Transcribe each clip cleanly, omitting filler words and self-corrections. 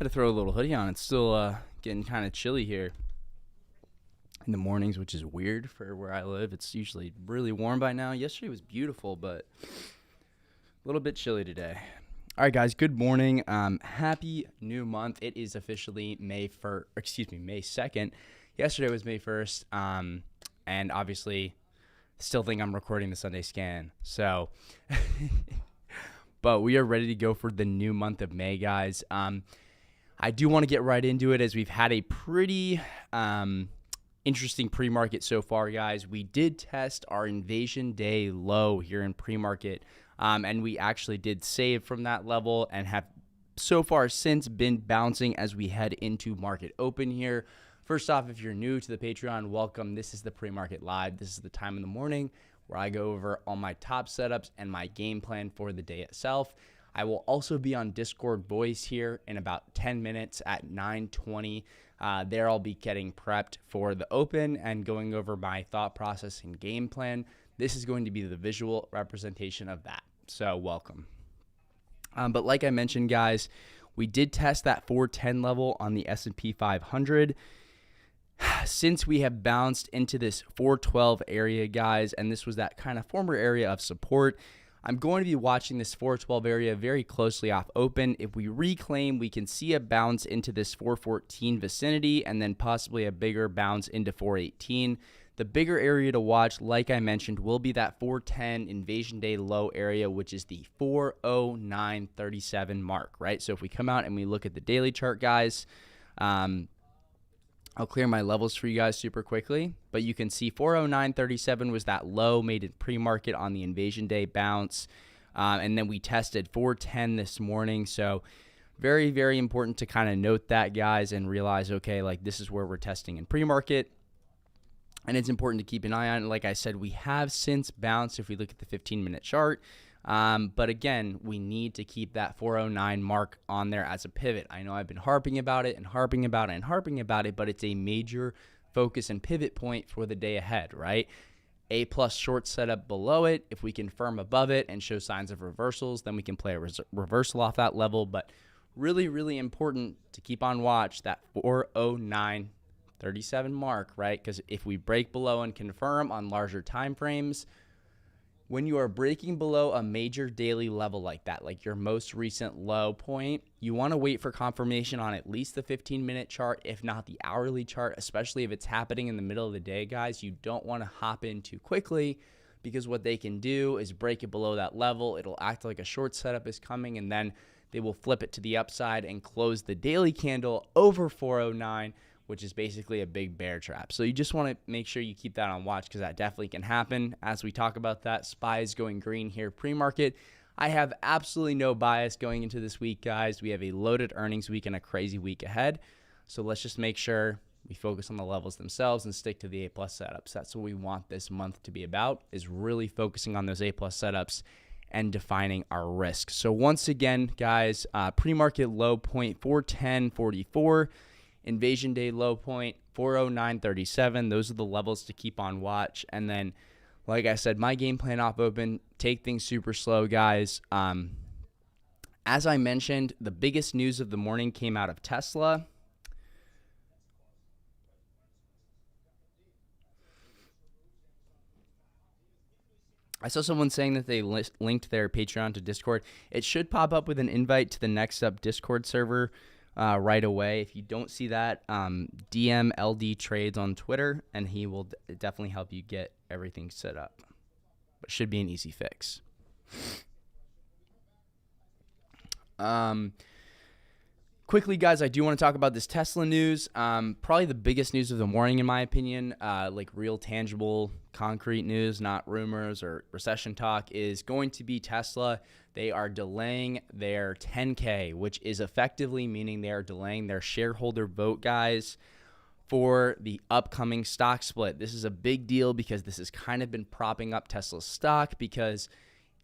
Had to throw a little hoodie on. It's still getting kind of chilly here in the mornings, which is weird for where I live. It's usually really warm by now. Yesterday was beautiful, but a little bit chilly today. All right, guys. Good morning. Happy new month. It is officially May 2nd. Yesterday was May 1st. And obviously, still think I'm recording the Sunday Scan. So, but we are ready to go for the new month of May, guys. I do want to get right into it as we've had a pretty interesting pre-market so far, guys. We did test our Invasion Day low here in pre-market, and we actually did save from that level and have so far since been bouncing as we head into market open here. First off, if you're new to the Patreon, welcome. This is the pre-market live. This is the time in the morning where I go over all my top setups and my game plan for the day itself. I will also be on Discord voice here in about 10 minutes at 9:20. There I'll be getting prepped for the open and going over my thought process and game plan. This is going to be the visual representation of that. So welcome. But like I mentioned, guys, we did test that 410 level on the S&P 500. Since we have bounced into this 412 area, guys, and this was that kind of former area of support, I'm going to be watching this 412 area very closely off open. If we reclaim, we can see a bounce into this 414 vicinity and then possibly a bigger bounce into 418. The bigger area to watch, like I mentioned, will be that 410 Invasion Day low area, which is the 409.37 mark, right? So if we come out and we look at the daily chart, guys, I'll clear my levels for you guys super quickly, but you can see 409.37 was that low made in pre-market on the Invasion Day bounce, and then we tested 410 this morning. So very, very important to kind of note that, guys, and realize, okay, like this is where we're testing in pre-market, and it's important to keep an eye on it. Like I said, we have since bounced if we look at the 15-minute chart. But again, we need to keep that 409 mark on there as a pivot. I know I've been harping about it, but it's a major focus and pivot point for the day ahead, right? A plus short setup below it. If we can firm above it and show signs of reversals, then we can play a reversal off that level. But really, really important to keep on watch that 409.37 mark, right? Because if we break below and confirm on larger time frames, when you are breaking below a major daily level like that, like your most recent low point, you want to wait for confirmation on at least the 15-minute chart, if not the hourly chart, especially if it's happening in the middle of the day, guys. You don't want to hop in too quickly because what they can do is break it below that level. It'll act like a short setup is coming, and then they will flip it to the upside and close the daily candle over 409, which is basically a big bear trap. So you just want to make sure you keep that on watch because that definitely can happen. As we talk about that, SPY is going green here pre-market. I have absolutely no bias going into this week, guys. We have a loaded earnings week and a crazy week ahead. So let's just make sure we focus on the levels themselves and stick to the A-plus setups. That's what we want this month to be about, is really focusing on those A-plus setups and defining our risk. So once again, guys, pre-market low point 410.44. Invasion Day low point 409.37. Those are the levels to keep on watch. And then, like I said, my game plan off open, take things super slow, guys. As I mentioned, the biggest news of the morning came out of Tesla. I saw someone saying that they linked their Patreon to Discord. It should pop up with an invite to the Next Up Discord server right away. If you don't see that, DM LD Trades on Twitter, and he will definitely help you get everything set up. But it should be an easy fix. Quickly, guys, I do want to talk about this Tesla news. Probably the biggest news of the morning, in my opinion, like real tangible, concrete news, not rumors or recession talk, is going to be Tesla. They are delaying their 10K, which is effectively meaning they are delaying their shareholder vote, guys, for the upcoming stock split. This is a big deal because this has kind of been propping up Tesla's stock because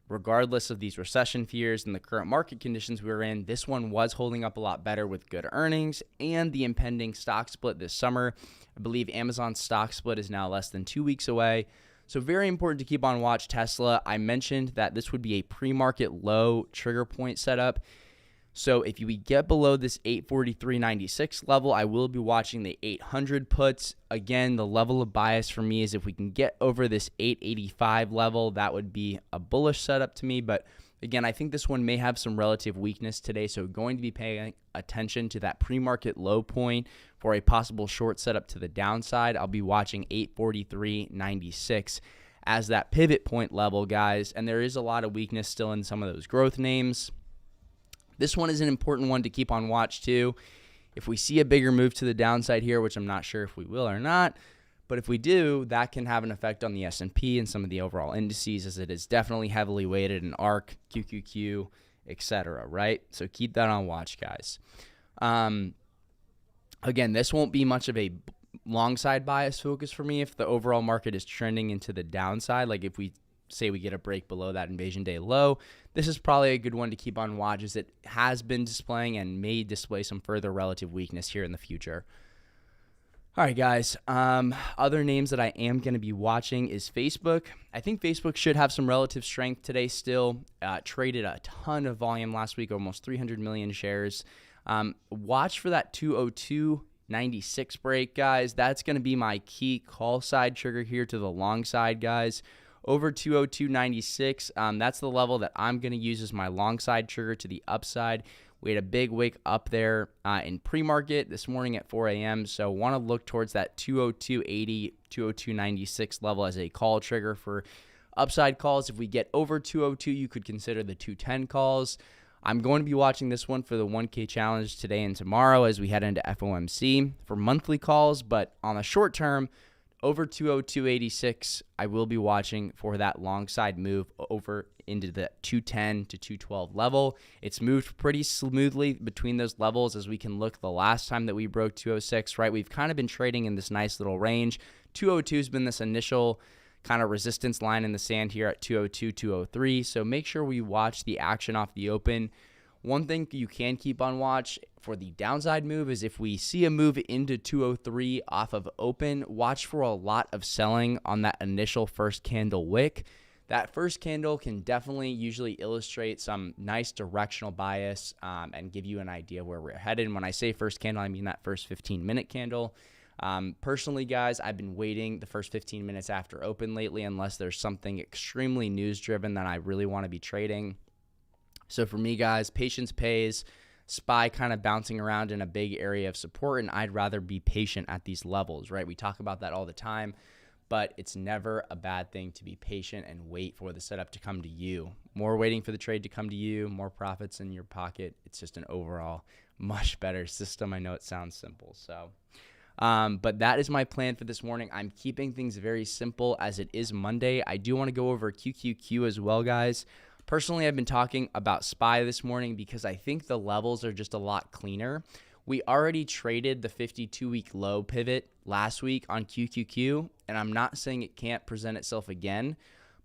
regardless of these recession fears and the current market conditions we're in, this one was holding up a lot better with good earnings and the impending stock split this summer. I believe Amazon's stock split is now less than 2 weeks away. So very important to keep on watch Tesla. I mentioned that this would be a pre-market low trigger point setup. So if we get below this 843.96 level, I will be watching the 800 puts. Again, the level of bias for me is if we can get over this 885 level, that would be a bullish setup to me. But again, I think this one may have some relative weakness today, so going to be paying attention to that pre-market low point for a possible short setup to the downside. I'll be watching 843.96 as that pivot point level, guys. And there is a lot of weakness still in some of those growth names. This one is an important one to keep on watch too. If we see a bigger move to the downside here, which I'm not sure if we will or not, but if we do, that can have an effect on the S&P and some of the overall indices, as it is definitely heavily weighted in ARK, QQQ, etc., right? So keep that on watch, guys. Again, this won't be much of a long side bias focus for me if the overall market is trending into the downside. Like if we say we get a break below that invasion day low, this is probably a good one to keep on watch, as it has been displaying and may display some further relative weakness here in the future. All right, guys. Other names that I am going to be watching is Facebook. I think Facebook should have some relative strength today still. Traded a ton of volume last week, almost 300 million shares. Watch for that 202.96 break, guys. That's going to be my key call side trigger here to the long side, guys. Over 202.96, that's the level that I'm going to use as my long side trigger to the upside. We had a big wake up there in pre-market this morning at 4 a.m., so want to look towards that 202.80, 202.96 level as a call trigger for upside calls. If we get over 202, you could consider the 210 calls. I'm going to be watching this one for the 1K challenge today and tomorrow as we head into FOMC for monthly calls, but on the short term, over 202.86, I will be watching for that long side move over into the 210 to 212 level. It's moved pretty smoothly between those levels, as we can look the last time that we broke 206, right? We've kind of been trading in this nice little range. 202 has been this initial kind of resistance line in the sand here at 202, 203. So make sure we watch the action off the open. One thing you can keep on watch for the downside move is if we see a move into 203 off of open, watch for a lot of selling on that initial first candle wick. That first candle can definitely usually illustrate some nice directional bias and give you an idea where we're headed. And when I say first candle, I mean that first 15-minute candle. Personally, guys, I've been waiting the first 15 minutes after open lately unless there's something extremely news-driven that I really want to be trading. So for me, guys, patience pays. SPY kind of bouncing around in a big area of support, and I'd rather be patient at these levels, right? We talk about that all the time, but it's never a bad thing to be patient and wait for the setup to come to you. More waiting for the trade to come to you, more profits in your pocket. It's just an overall much better system. I know it sounds simple, so... but that is my plan for this morning. I'm keeping things very simple as it is Monday. I do want to go over QQQ as well, guys. Personally, I've been talking about SPY this morning because I think the levels are just a lot cleaner. We already traded the 52-week low pivot last week on QQQ, and I'm not saying it can't present itself again,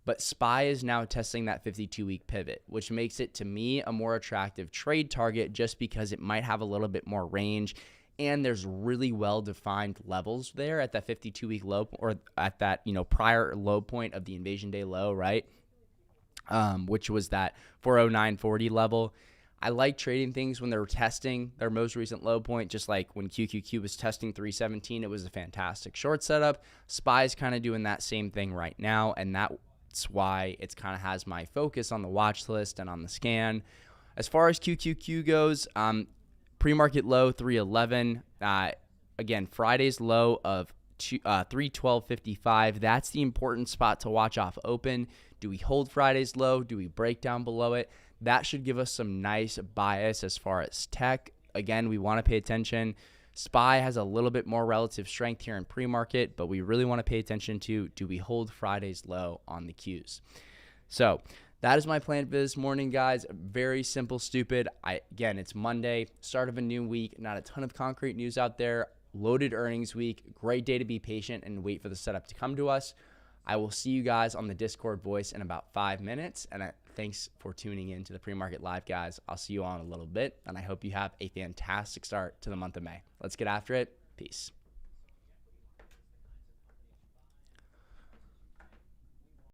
but SPY is now testing that 52-week pivot, which makes it, to me, a more attractive trade target just because it might have a little bit more range, and there's really well-defined levels there at that 52-week low, or at that, prior low point of the invasion day low, right? Which was that 409.40 level. I like trading things when they're testing their most recent low point, just like when QQQ was testing 317, it was a fantastic short setup. SPY is kind of doing that same thing right now, and that's why it's kind of has my focus on the watch list and on the scan. As far as QQQ goes, pre-market low 311. Again, Friday's low of 312.55. That's the important spot to watch off open. Do we hold Friday's low? Do we break down below it? That should give us some nice bias as far as tech. Again, we want to pay attention. SPY has a little bit more relative strength here in pre-market, but we really want to pay attention to, do we hold Friday's low on the Qs? So that is my plan for this morning, guys. Very simple, stupid. Again, it's Monday, start of a new week, not a ton of concrete news out there. Loaded earnings week. Great day to be patient and wait for the setup to come to us. I will see you guys on the Discord voice in about 5 minutes. And thanks for tuning in to the Pre-Market Live, guys. I'll see you all in a little bit. And I hope you have a fantastic start to the month of May. Let's get after it. Peace.